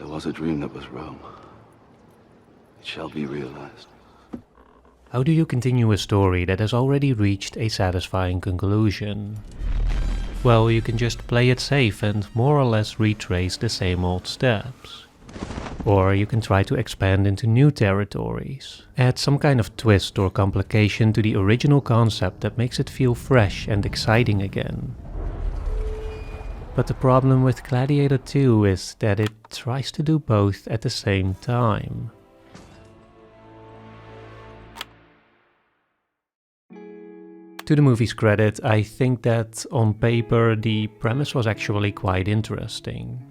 There was a dream that was Rome. It shall be realized. How do you continue a story that has already reached a satisfying conclusion? Well, you can just play it safe and more or less retrace the same old steps. Or you can try to expand into new territories, add some kind of twist or complication to the original concept that makes it feel fresh and exciting again. But the problem with Gladiator 2 is that it tries to do both at the same time. To the movie's credit, I think that on paper the premise was actually quite interesting.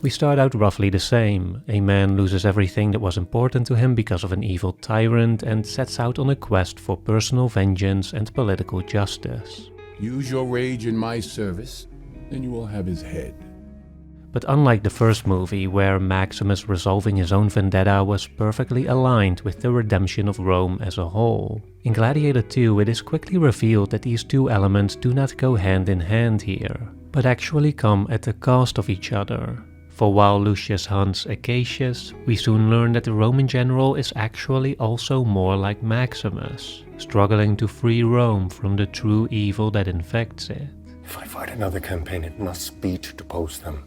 We start out roughly the same. A man loses everything that was important to him because of an evil tyrant and sets out on a quest for personal vengeance and political justice. Use your rage in my service, then you will have his head. But unlike the first movie, where Maximus resolving his own vendetta was perfectly aligned with the redemption of Rome as a whole, in Gladiator 2 it is quickly revealed that these two elements do not go hand in hand here, but actually come at the cost of each other. For while Lucius hunts Acacius, we soon learn that the Roman general is actually also more like Maximus, struggling to free Rome from the true evil that infects it. If I fight another campaign, it must be to depose them.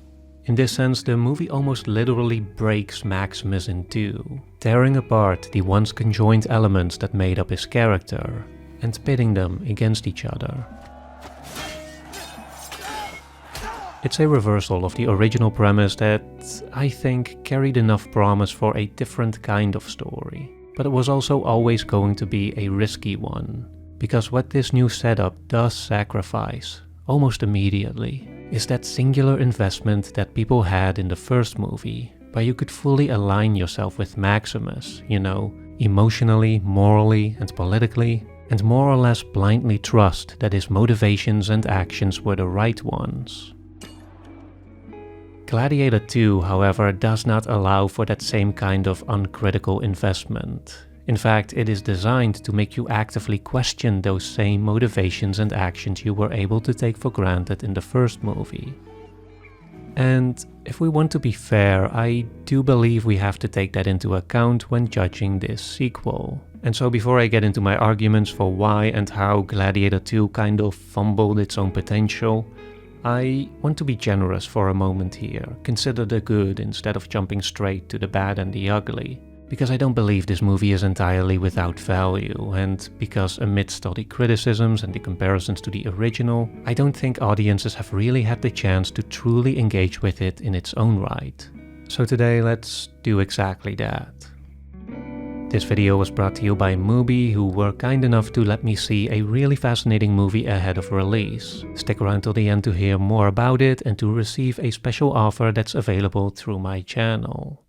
In this sense, the movie almost literally breaks Maximus in two, tearing apart the once conjoined elements that made up his character, and pitting them against each other. It's a reversal of the original premise that, I think, carried enough promise for a different kind of story. But it was also always going to be a risky one, because what this new setup does sacrifice, almost immediately, is that singular investment that people had in the first movie, where you could fully align yourself with Maximus, you know, emotionally, morally, and politically, and more or less blindly trust that his motivations and actions were the right ones. Gladiator 2, however, does not allow for that same kind of uncritical investment. In fact, it is designed to make you actively question those same motivations and actions you were able to take for granted in the first movie. And if we want to be fair, I do believe we have to take that into account when judging this sequel. And so before I get into my arguments for why and how Gladiator 2 kind of fumbled its own potential, I want to be generous for a moment here, consider the good instead of jumping straight to the bad and the ugly. Because I don't believe this movie is entirely without value, and because amidst all the criticisms and the comparisons to the original, I don't think audiences have really had the chance to truly engage with it in its own right. So today let's do exactly that. This video was brought to you by Mubi, who were kind enough to let me see a really fascinating movie ahead of release. Stick around till the end to hear more about it and to receive a special offer that's available through my channel.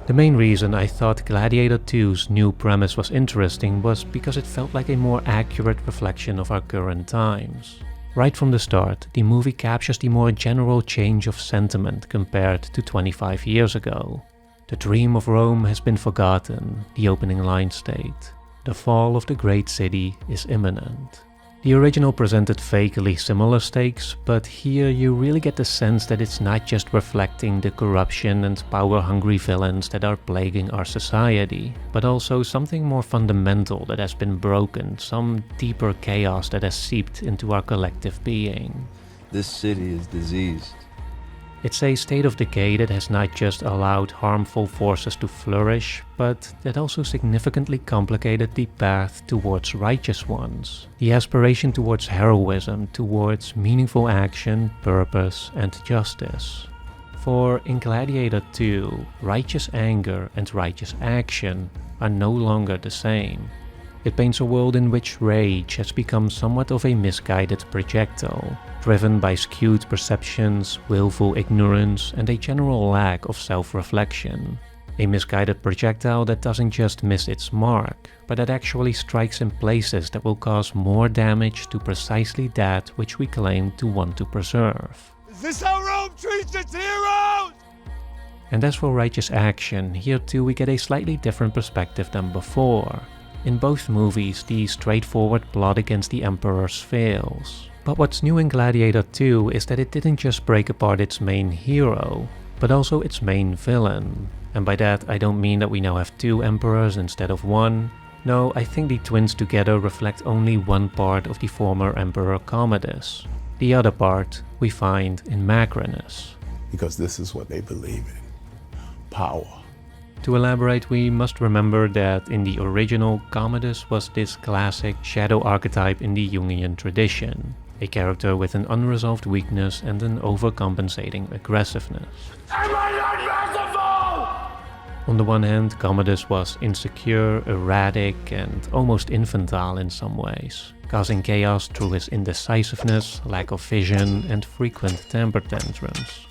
The main reason I thought Gladiator 2's new premise was interesting was because it felt like a more accurate reflection of our current times. Right from the start, the movie captures the more general change of sentiment compared to 25 years ago. The dream of Rome has been forgotten, the opening line state. The fall of the great city is imminent. The original presented vaguely similar stakes, but here you really get the sense that it's not just reflecting the corruption and power-hungry villains that are plaguing our society, but also something more fundamental that has been broken, some deeper chaos that has seeped into our collective being. This city is diseased. It's a state of decay that has not just allowed harmful forces to flourish, but that also significantly complicated the path towards righteous ones. The aspiration towards heroism, towards meaningful action, purpose, and justice. For in Gladiator 2, righteous anger and righteous action are no longer the same. It paints a world in which rage has become somewhat of a misguided projectile, driven by skewed perceptions, willful ignorance, and a general lack of self-reflection. A misguided projectile that doesn't just miss its mark, but that actually strikes in places that will cause more damage to precisely that which we claim to want to preserve. Is this how Rome treats its heroes? And as for righteous action, here too we get a slightly different perspective than before. In both movies, the straightforward plot against the emperors fails. But what's new in Gladiator 2 is that it didn't just break apart its main hero, but also its main villain. And by that I don't mean that we now have 2 emperors instead of 1. No, I think the twins together reflect only one part of the former Emperor Commodus. The other part we find in Maximus. Because this is what they believe in. Power. To elaborate, we must remember that in the original, Commodus was this classic shadow archetype in the Jungian tradition. A character with an unresolved weakness and an overcompensating aggressiveness. Am I not merciful? On the one hand, Commodus was insecure, erratic, and almost infantile in some ways, causing chaos through his indecisiveness, lack of vision, and frequent temper tantrums.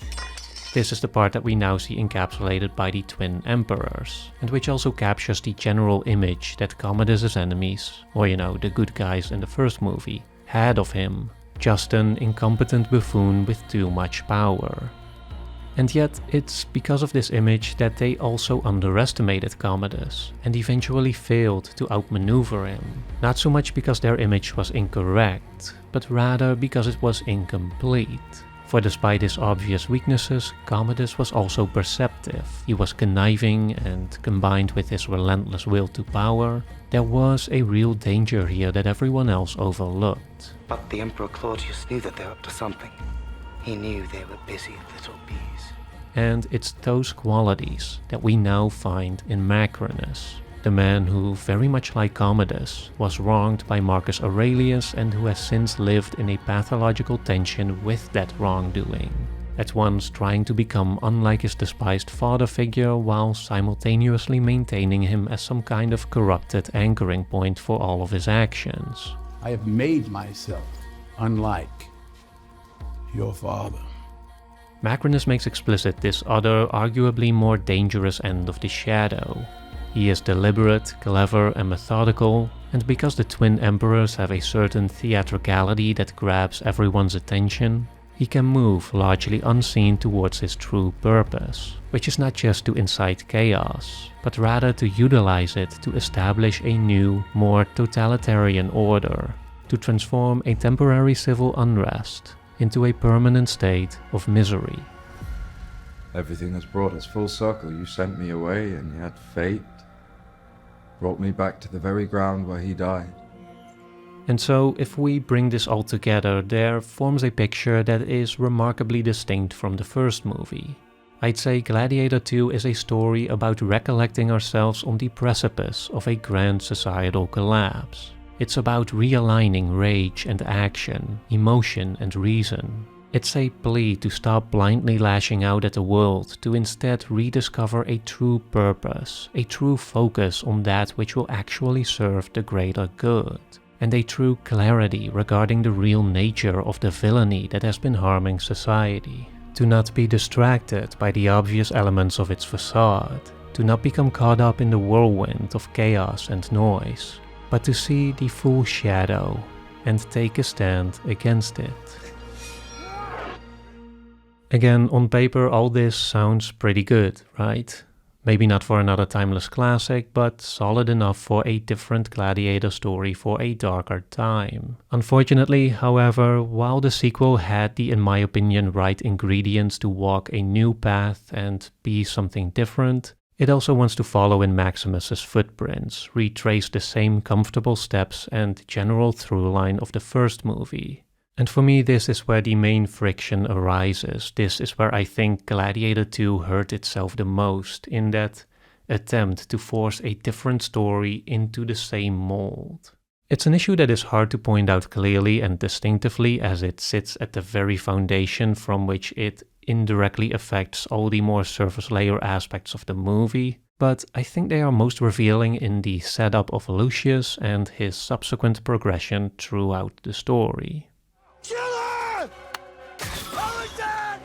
This is the part that we now see encapsulated by the twin emperors, and which also captures the general image that Commodus's enemies, or the good guys in the first movie, had of him. Just an incompetent buffoon with too much power. And yet, it's because of this image that they also underestimated Commodus and eventually failed to outmaneuver him. Not so much because their image was incorrect, but rather because it was incomplete. For despite his obvious weaknesses, Commodus was also perceptive. He was conniving, and combined with his relentless will to power, there was a real danger here that everyone else overlooked. But the Emperor Claudius knew that they were up to something. He knew they were busy little bees. And it's those qualities that we now find in Maximus, the man who, very much like Commodus, was wronged by Marcus Aurelius and who has since lived in a pathological tension with that wrongdoing, at once trying to become unlike his despised father figure while simultaneously maintaining him as some kind of corrupted anchoring point for all of his actions. I have made myself unlike your father. Maximus makes explicit this other, arguably more dangerous end of the shadow. He is deliberate, clever, and methodical, and because the twin emperors have a certain theatricality that grabs everyone's attention, he can move largely unseen towards his true purpose, which is not just to incite chaos, but rather to utilize it to establish a new, more totalitarian order, to transform a temporary civil unrest into a permanent state of misery. Everything has brought us full circle. You sent me away, and yet fate brought me back to the very ground where he died. And so, if we bring this all together, there forms a picture that is remarkably distinct from the first movie. I'd say Gladiator 2 is a story about recollecting ourselves on the precipice of a grand societal collapse. It's about realigning rage and action, emotion and reason. It's a plea to stop blindly lashing out at the world, to instead rediscover a true purpose, a true focus on that which will actually serve the greater good, and a true clarity regarding the real nature of the villainy that has been harming society. To not be distracted by the obvious elements of its facade, to not become caught up in the whirlwind of chaos and noise, but to see the full shadow and take a stand against it. Again, on paper all this sounds pretty good, right? Maybe not for another timeless classic, but solid enough for a different Gladiator story for a darker time. Unfortunately, however, while the sequel had the, in my opinion, right ingredients to walk a new path and be something different, it also wants to follow in Maximus's footprints, retrace the same comfortable steps and general through line of the first movie. And for me, this is where the main friction arises. This is where I think Gladiator 2 hurt itself the most, in that attempt to force a different story into the same mold. It's an issue that is hard to point out clearly and distinctively, as it sits at the very foundation from which it indirectly affects all the more surface layer aspects of the movie, but I think they are most revealing in the setup of Lucius and his subsequent progression throughout the story. Killer! Alexander!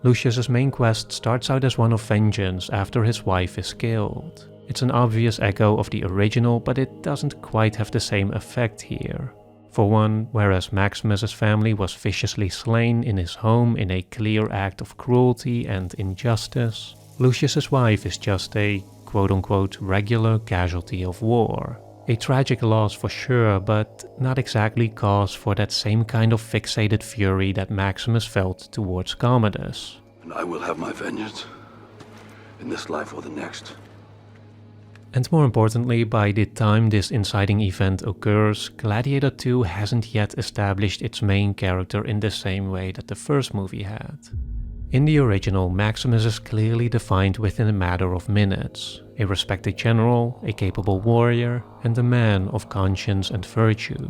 Lucius's main quest starts out as one of vengeance after his wife is killed. It's an obvious echo of the original, but it doesn't quite have the same effect here. For one, whereas Maximus's family was viciously slain in his home in a clear act of cruelty and injustice, Lucius's wife is just a quote-unquote regular casualty of war. A tragic loss for sure, but not exactly cause for that same kind of fixated fury that Maximus felt towards Commodus. And I will have my vengeance, in this life or the next. And more importantly, by the time this inciting event occurs, Gladiator 2 hasn't yet established its main character in the same way that the first movie had. In the original, Maximus is clearly defined within a matter of minutes. A respected general, a capable warrior, and a man of conscience and virtue.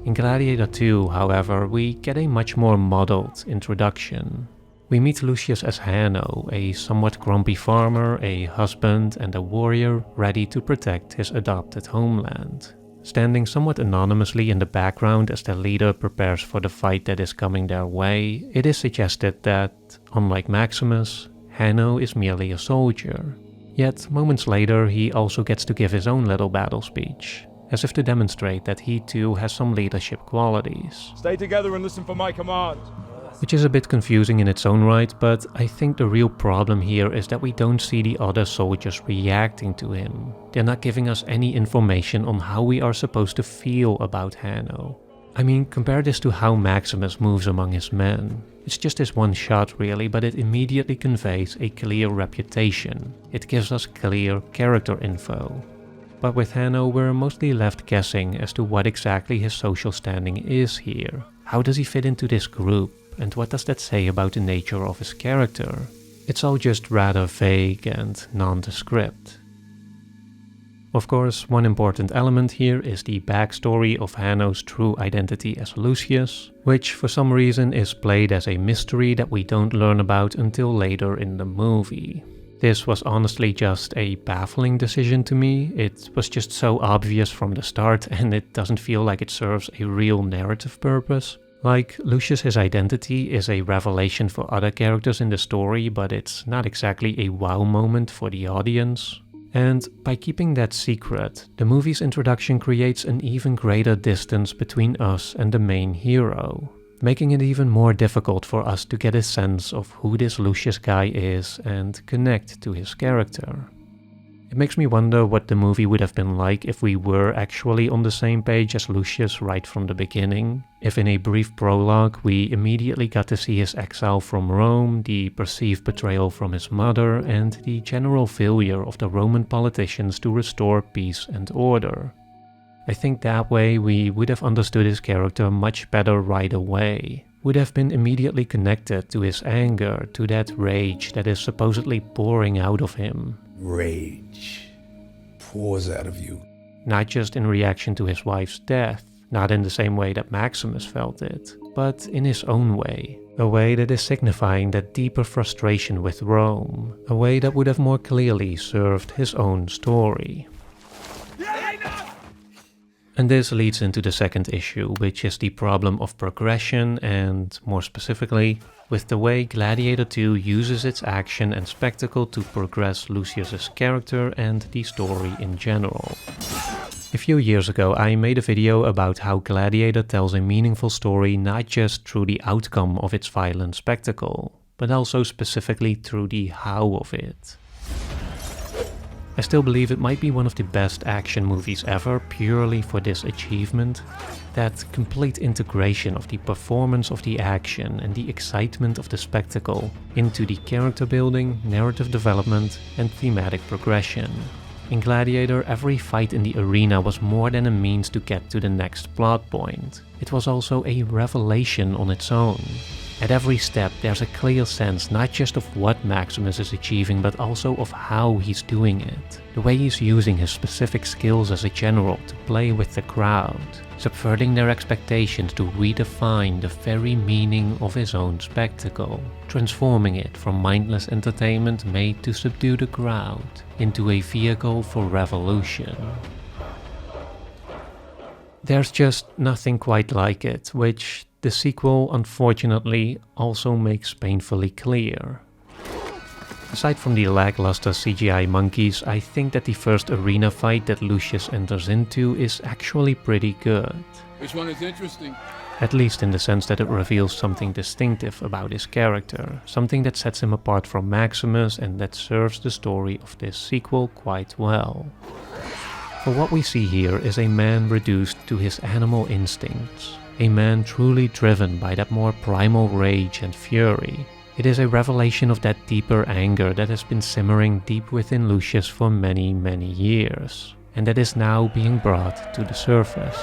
In Gladiator 2, however, we get a much more modeled introduction. We meet Lucius as Hanno, a somewhat grumpy farmer, a husband, and a warrior ready to protect his adopted homeland. Standing somewhat anonymously in the background as their leader prepares for the fight that is coming their way, it is suggested that, unlike Maximus, Hanno is merely a soldier. Yet, moments later, he also gets to give his own little battle speech, as if to demonstrate that he too has some leadership qualities. Stay together and listen for my command. Which is a bit confusing in its own right, but I think the real problem here is that we don't see the other soldiers reacting to him. They're not giving us any information on how we are supposed to feel about Hanno. I mean, compare this to how Maximus moves among his men. It's just this one shot really, but it immediately conveys a clear reputation. It gives us clear character info. But with Hanno, we're mostly left guessing as to what exactly his social standing is here. How does he fit into this group? And what does that say about the nature of his character? It's all just rather vague and nondescript. Of course, one important element here is the backstory of Hanno's true identity as Lucius, which for some reason is played as a mystery that we don't learn about until later in the movie. This was honestly just a baffling decision to me. It was just so obvious from the start and it doesn't feel like it serves a real narrative purpose. Like, Lucius's identity is a revelation for other characters in the story, but it's not exactly a wow moment for the audience. And by keeping that secret, the movie's introduction creates an even greater distance between us and the main hero, making it even more difficult for us to get a sense of who this Lucius guy is and connect to his character. It makes me wonder what the movie would have been like if we were actually on the same page as Lucius right from the beginning. If in a brief prologue we immediately got to see his exile from Rome, the perceived betrayal from his mother, and the general failure of the Roman politicians to restore peace and order. I think that way we would have understood his character much better right away. Would have been immediately connected to his anger, to that rage that is supposedly pouring out of him. Rage pours out of you. Not just in reaction to his wife's death, not in the same way that Maximus felt it, but in his own way. A way that is signifying that deeper frustration with Rome. A way that would have more clearly served his own story. And this leads into the second issue, which is the problem of progression and, more specifically, with the way Gladiator 2 uses its action and spectacle to progress Lucius's character and the story in general. A few years ago I made a video about how Gladiator tells a meaningful story not just through the outcome of its violent spectacle, but also specifically through the how of it. I still believe it might be one of the best action movies ever, purely for this achievement. That complete integration of the performance of the action and the excitement of the spectacle into the character building, narrative development, and thematic progression. In Gladiator, every fight in the arena was more than a means to get to the next plot point. It was also a revelation on its own. At every step there's a clear sense not just of what Maximus is achieving, but also of how he's doing it. The way he's using his specific skills as a general to play with the crowd, subverting their expectations to redefine the very meaning of his own spectacle, transforming it from mindless entertainment made to subdue the crowd into a vehicle for revolution. There's just nothing quite like it, which the sequel, unfortunately, also makes painfully clear. Aside from the lackluster CGI monkeys, I think that the first arena fight that Lucius enters into is actually pretty good. Which one is interesting? At least in the sense that it reveals something distinctive about his character, something that sets him apart from Maximus and that serves the story of this sequel quite well. For what we see here is a man reduced to his animal instincts, a man truly driven by that more primal rage and fury. It is a revelation of that deeper anger that has been simmering deep within Lucius for many, many years, and that is now being brought to the surface.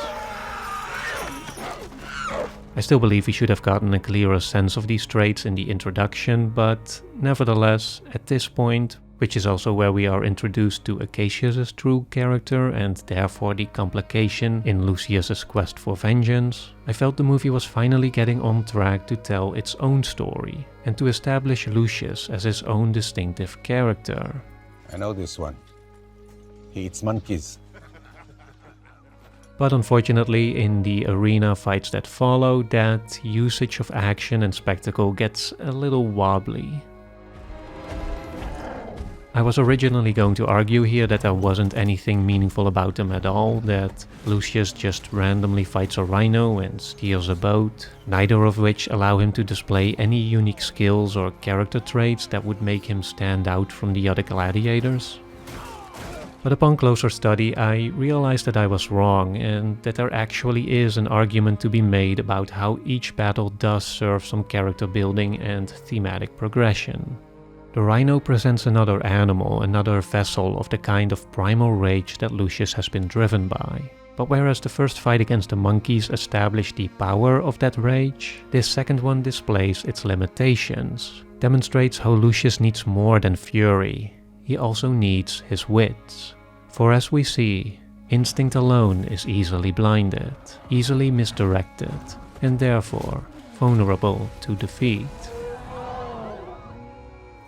I still believe we should have gotten a clearer sense of these traits in the introduction, but nevertheless, at this point, which is also where we are introduced to Acacius' true character and therefore the complication in Lucius' quest for vengeance, I felt the movie was finally getting on track to tell its own story and to establish Lucius as his own distinctive character. I know this one. He eats monkeys. But unfortunately, in the arena fights that follow, that usage of action and spectacle gets a little wobbly. I was originally going to argue here that there wasn't anything meaningful about them at all, that Lucius just randomly fights a rhino and steers a boat, neither of which allow him to display any unique skills or character traits that would make him stand out from the other gladiators. But upon closer study, I realized that I was wrong and that there actually is an argument to be made about how each battle does serve some character building and thematic progression. The rhino presents another animal, another vessel of the kind of primal rage that Lucius has been driven by. But whereas the first fight against the monkeys established the power of that rage, this second one displays its limitations, demonstrates how Lucius needs more than fury. He also needs his wits. For as we see, instinct alone is easily blinded, easily misdirected, and therefore vulnerable to defeat.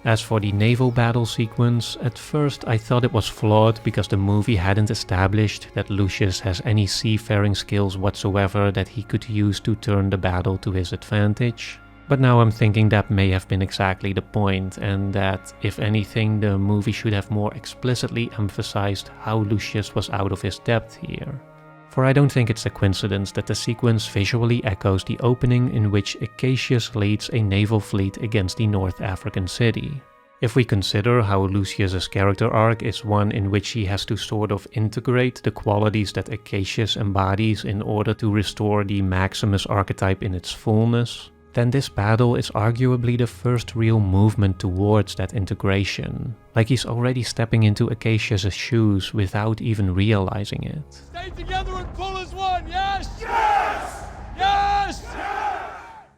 As for the naval battle sequence, at first I thought it was flawed because the movie hadn't established that Lucius has any seafaring skills whatsoever that he could use to turn the battle to his advantage. But now I'm thinking that may have been exactly the point, and that, if anything, the movie should have more explicitly emphasized how Lucius was out of his depth here. For I don't think it's a coincidence that the sequence visually echoes the opening in which Acacius leads a naval fleet against the North African city. If we consider how Lucius' character arc is one in which he has to sort of integrate the qualities that Acacius embodies in order to restore the Maximus archetype in its fullness, then this battle is arguably the first real movement towards that integration, like he's already stepping into Acacius' shoes without even realizing it. Stay together and pull as one, yes? Yes! Yes!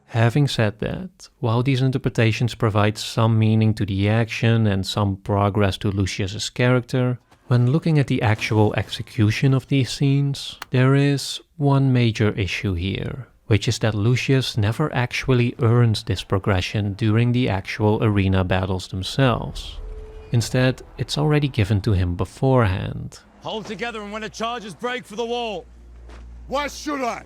Having said that, while these interpretations provide some meaning to the action and some progress to Lucius' character, when looking at the actual execution of these scenes, there is one major issue here, which is that Lucius never actually earns this progression during the actual arena battles themselves. Instead, it's already given to him beforehand. Hold together and when the charges break for the wall. Why should I?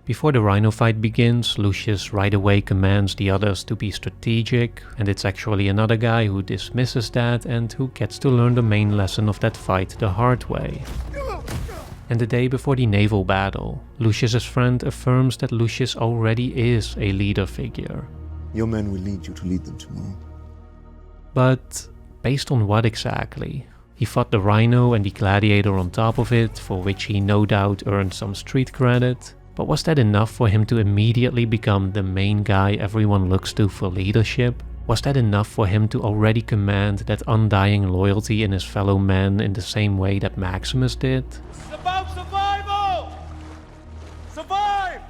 Before the rhino fight begins, Lucius right away commands the others to be strategic, and it's actually another guy who dismisses that and who gets to learn the main lesson of that fight the hard way. And the day before the naval battle, Lucius' friend affirms that Lucius already is a leader figure. Your men will lead you to lead them tomorrow. But based on what exactly? He fought the rhino and the gladiator on top of it, for which he no doubt earned some street credit. But was that enough for him to immediately become the main guy everyone looks to for leadership? Was that enough for him to already command that undying loyalty in his fellow men in the same way that Maximus did? It's about survival! Survive!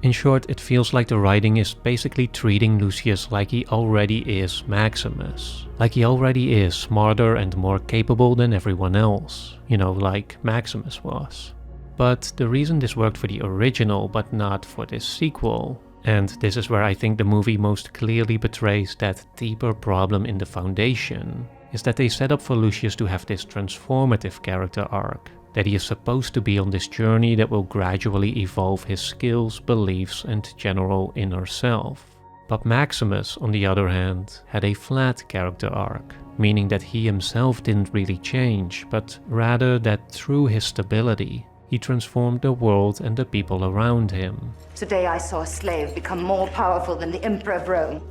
In short, it feels like the writing is basically treating Lucius like he already is Maximus. Like he already is smarter and more capable than everyone else. You know, like Maximus was. But the reason this worked for the original but not for this sequel, and this is where I think the movie most clearly betrays that deeper problem in the foundation, is that they set up for Lucius to have this transformative character arc, that he is supposed to be on this journey that will gradually evolve his skills, beliefs, and general inner self. But Maximus, on the other hand, had a flat character arc, meaning that he himself didn't really change, but rather that through his stability, he transformed the world and the people around him. Today I saw a slave become more powerful than the Emperor of Rome.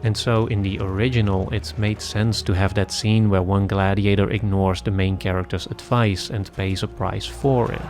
And so in the original it made sense to have that scene where one gladiator ignores the main character's advice and pays a price for it.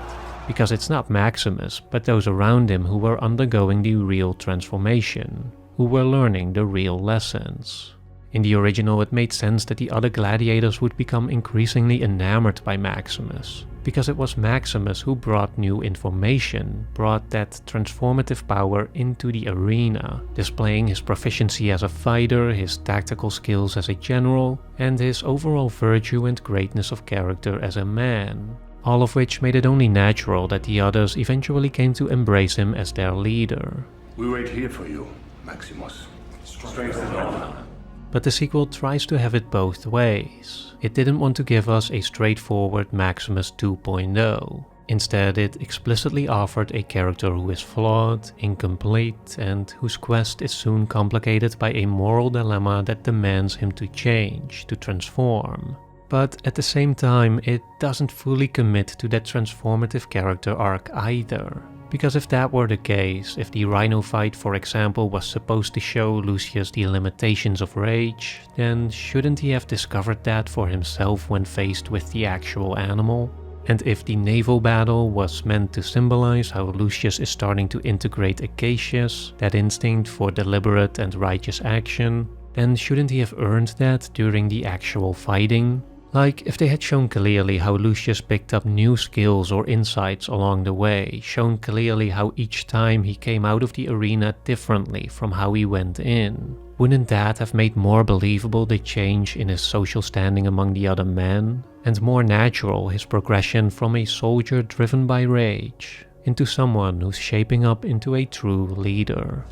Because it's not Maximus, but those around him who were undergoing the real transformation, who were learning the real lessons. In the original it made sense that the other gladiators would become increasingly enamored by Maximus, because it was Maximus who brought new information, brought that transformative power into the arena, displaying his proficiency as a fighter, his tactical skills as a general, and his overall virtue and greatness of character as a man. All of which made it only natural that the others eventually came to embrace him as their leader. We wait here for you, Maximus. Straight on. But the sequel tries to have it both ways. It didn't want to give us a straightforward Maximus 2.0. Instead, it explicitly offered a character who is flawed, incomplete, and whose quest is soon complicated by a moral dilemma that demands him to change, to transform. But at the same time, it doesn't fully commit to that transformative character arc either. Because if that were the case, if the rhino fight for example was supposed to show Lucius the limitations of rage, then shouldn't he have discovered that for himself when faced with the actual animal? And if the naval battle was meant to symbolize how Lucius is starting to integrate Acacius, that instinct for deliberate and righteous action, then shouldn't he have earned that during the actual fighting? Like, if they had shown clearly how Lucius picked up new skills or insights along the way, shown clearly how each time he came out of the arena differently from how he went in, wouldn't that have made more believable the change in his social standing among the other men, and more natural his progression from a soldier driven by rage into someone who's shaping up into a true leader?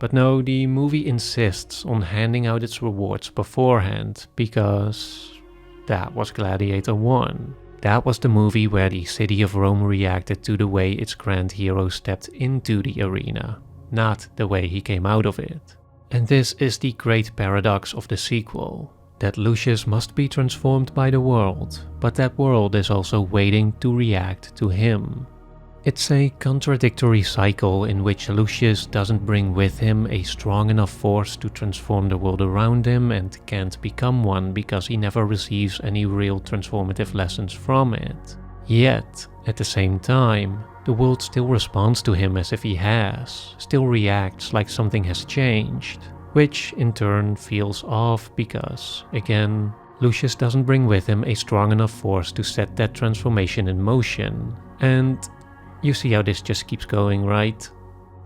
But no, the movie insists on handing out its rewards beforehand because that was Gladiator 1. That was the movie where the city of Rome reacted to the way its grand hero stepped into the arena, not the way he came out of it. And this is the great paradox of the sequel, that Lucius must be transformed by the world, but that world is also waiting to react to him. It's a contradictory cycle in which Lucius doesn't bring with him a strong enough force to transform the world around him and can't become one because he never receives any real transformative lessons from it. Yet, at the same time, the world still responds to him as if he has, still reacts like something has changed, which in turn feels off because, again, Lucius doesn't bring with him a strong enough force to set that transformation in motion, and you see how this just keeps going, right?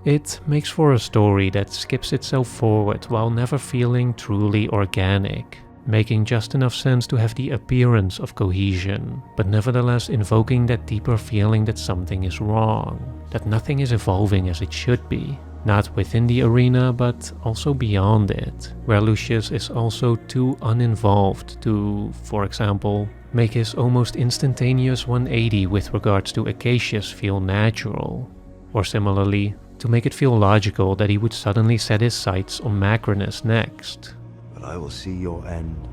It makes for a story that skips itself forward while never feeling truly organic, making just enough sense to have the appearance of cohesion, but nevertheless invoking that deeper feeling that something is wrong, that nothing is evolving as it should be, not within the arena but also beyond it, where Lucius is also too uninvolved to, for example, make his almost instantaneous 180 with regards to Acacius feel natural, or similarly, to make it feel logical that he would suddenly set his sights on Macrinus next. But I will see your end.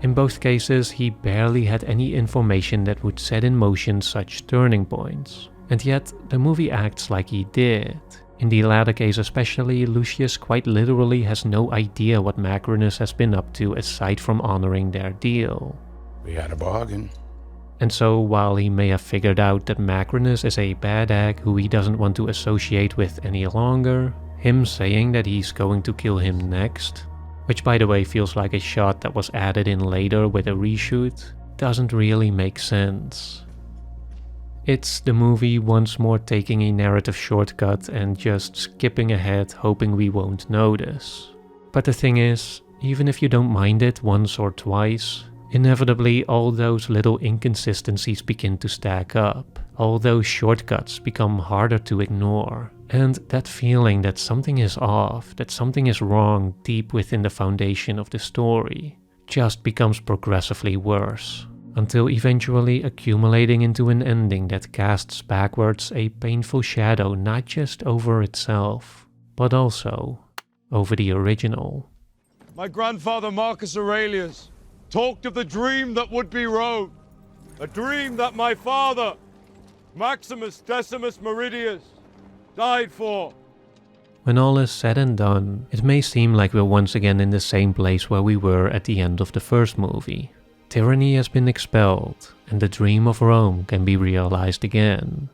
In both cases, he barely had any information that would set in motion such turning points, and yet the movie acts like he did. In the latter case especially, Lucius quite literally has no idea what Macrinus has been up to aside from honoring their deal. We had a bargain. And so while he may have figured out that Macrinus is a bad egg who he doesn't want to associate with any longer, him saying that he's going to kill him next, which by the way feels like a shot that was added in later with a reshoot, doesn't really make sense. It's the movie once more taking a narrative shortcut and just skipping ahead hoping we won't notice. But the thing is, even if you don't mind it once or twice, inevitably all those little inconsistencies begin to stack up, all those shortcuts become harder to ignore, and that feeling that something is off, that something is wrong deep within the foundation of the story, just becomes progressively worse, until eventually accumulating into an ending that casts backwards a painful shadow not just over itself, but also over the original. My grandfather Marcus Aurelius talked of the dream that would be Rome, a dream that my father, Maximus Decimus Meridius, died for. When all is said and done, it may seem like we're once again in the same place where we were at the end of the first movie. Tyranny has been expelled, and the dream of Rome can be realized again.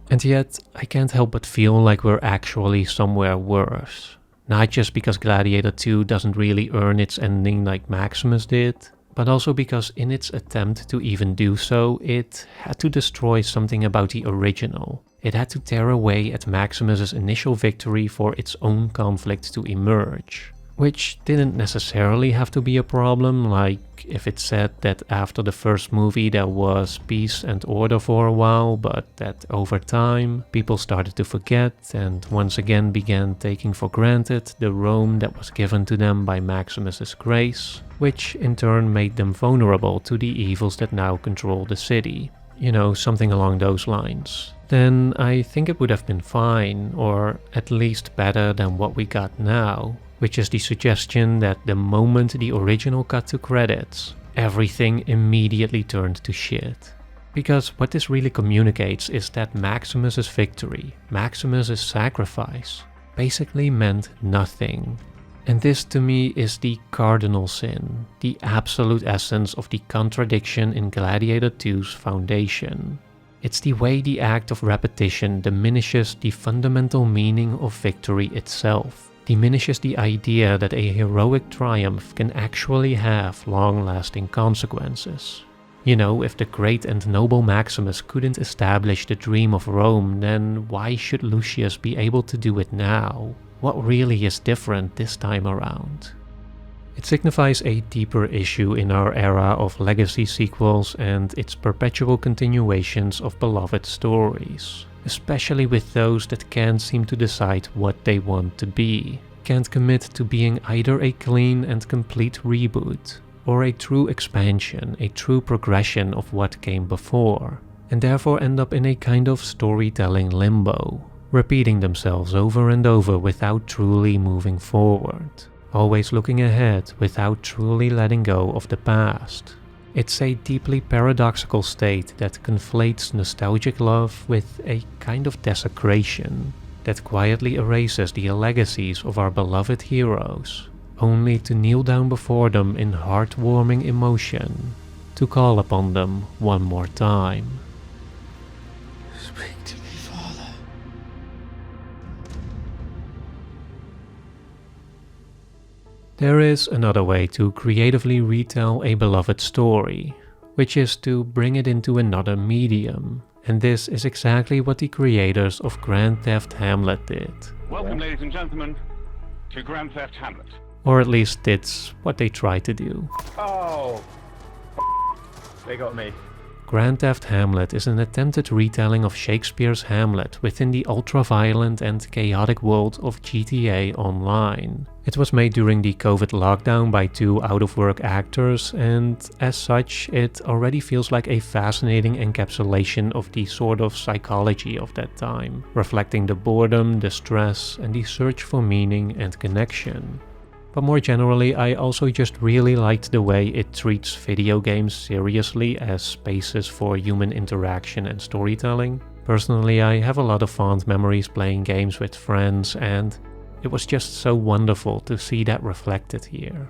And yet, I can't help but feel like we're actually somewhere worse. Not just because Gladiator 2 doesn't really earn its ending like Maximus did, but also because in its attempt to even do so, it had to destroy something about the original. It had to tear away at Maximus's initial victory for its own conflict to emerge. Which didn't necessarily have to be a problem, like if it said that after the first movie there was peace and order for a while, but that over time people started to forget and once again began taking for granted the Rome that was given to them by Maximus's grace, which in turn made them vulnerable to the evils that now control the city. You know, something along those lines. Then I think it would have been fine, or at least better than what we got now, which is the suggestion that the moment the original cut to credits, everything immediately turned to shit. Because what this really communicates is that Maximus's victory, Maximus's sacrifice, basically meant nothing. And this to me is the cardinal sin, the absolute essence of the contradiction in Gladiator 2's foundation. It's the way the act of repetition diminishes the fundamental meaning of victory itself, diminishes the idea that a heroic triumph can actually have long-lasting consequences. You know, if the great and noble Maximus couldn't establish the dream of Rome, then why should Lucius be able to do it now? What really is different this time around? It signifies a deeper issue in our era of legacy sequels and its perpetual continuations of beloved stories, especially with those that can't seem to decide what they want to be, can't commit to being either a clean and complete reboot, or a true expansion, a true progression of what came before, and therefore end up in a kind of storytelling limbo, repeating themselves over and over without truly moving forward, always looking ahead without truly letting go of the past. It's a deeply paradoxical state that conflates nostalgic love with a kind of desecration that quietly erases the legacies of our beloved heroes, only to kneel down before them in heartwarming emotion, to call upon them one more time. Speak to me, Father. There is another way to creatively retell a beloved story, which is to bring it into another medium, and this is exactly what the creators of Grand Theft Hamlet did. Welcome, ladies and gentlemen, to Grand Theft Hamlet. Or at least it's what they tried to do. Oh, they got me. Grand Theft Hamlet is an attempted retelling of Shakespeare's Hamlet within the ultra-violent and chaotic world of GTA Online. It was made during the COVID lockdown by two out-of-work actors, and as such, it already feels like a fascinating encapsulation of the sort of psychology of that time, reflecting the boredom, the stress, and the search for meaning and connection. But more generally, I also just really liked the way it treats video games seriously as spaces for human interaction and storytelling. Personally, I have a lot of fond memories playing games with friends, and it was just so wonderful to see that reflected here.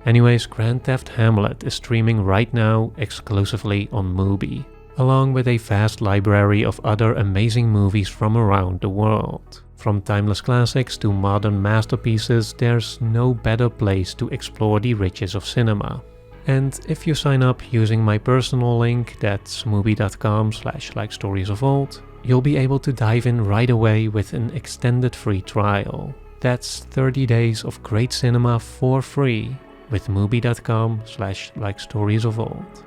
Anyways, Grand Theft Hamlet is streaming right now exclusively on Mubi, along with a vast library of other amazing movies from around the world. From timeless classics to modern masterpieces, there's no better place to explore the riches of cinema. And if you sign up using my personal link, that's mubi.com/likestoriesofold, you'll be able to dive in right away with an extended free trial. That's 30 days of great cinema for free with mubi.com/likestoriesofold.